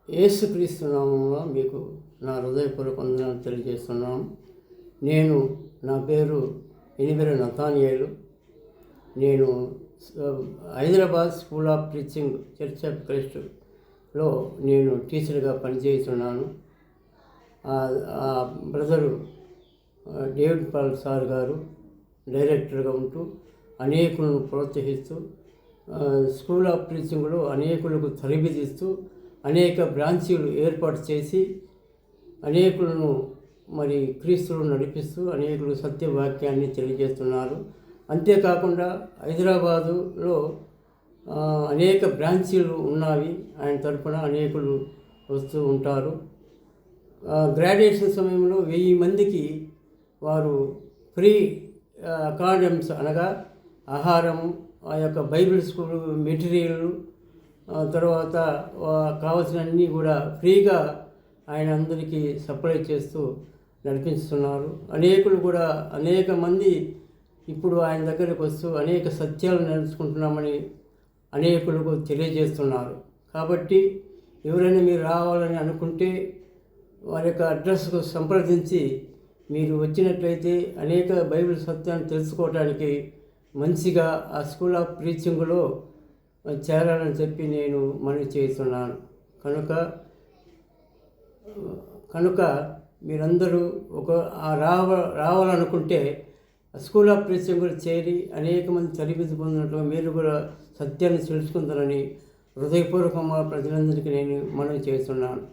యేసుక్రీస్తు నామములో మీకు నా హృదయపూర్వక వందనాలు తెలియజేస్తున్నాను. నా పేరు ఎనిబెల నతానియేలు. నేను Hyderabad school of teaching church of క్రైస్ట్లో నేను టీచర్గా పనిచేస్తున్నాను. బ్రదరు డేవిడ్ పాల్ సార్ గారు డైరెక్టర్గా ఉంటూ అనేకులను ప్రోత్సహిస్తూ స్కూల్ ఆఫ్ టీచింగ్లో అనేకులకు తరబిదిస్తూ అనేక బ్రాంచీలు ఏర్పాటు చేసి అనేకులను క్రీస్తులు నడిపిస్తూ అనేకులు సత్యవాక్యాన్ని తెలియజేస్తున్నారు. అంతేకాకుండా హైదరాబాదులో అనేక బ్రాంచీలు ఉన్నవి. ఆయన తరఫున అనేకులు వస్తూ ఉంటారు. గ్రాడ్యుయేషన్ సమయంలో 1000 మందికి వారు ఫ్రీ అకాడమ్స్ అనగా ఆహారము, ఆ యొక్క బైబిల్ స్కూల్ మెటీరియల్, తర్వాత కావాల్సిన అన్నీ కూడా ఫ్రీగా ఆయన అందరికీ సప్లై చేస్తూ నడిపిస్తున్నారు. అనేకులు కూడా అనేక మంది ఇప్పుడు ఆయన దగ్గరికి వస్తూ అనేక సత్యాలు నేర్చుకుంటున్నామని అనేకులకు తెలియజేస్తున్నారు. కాబట్టి ఎవరైనా మీరు రావాలని అనుకుంటే వారి యొక్క అడ్రస్కు సంప్రదించి మీరు వచ్చినట్లయితే అనేక బైబిల్ సత్యాన్ని తెలుసుకోవడానికి మంచిగా ఆ స్కూల్ ఆఫ్ ప్రీచింగ్లో చేరాలని చెప్పి నేను మనవి చేస్తున్నాను. కనుక మీరందరూ రావాలనుకుంటే స్కూల్ ఆఫ్ ప్రీచింగ్లో చేరి అనేక మంది తరబితి పొందినట్లు మీరు కూడా సత్యాన్ని తెలుసుకుంటారని హృదయపూర్వకంగా ప్రజలందరికీ నేను మనవి చేస్తున్నాను.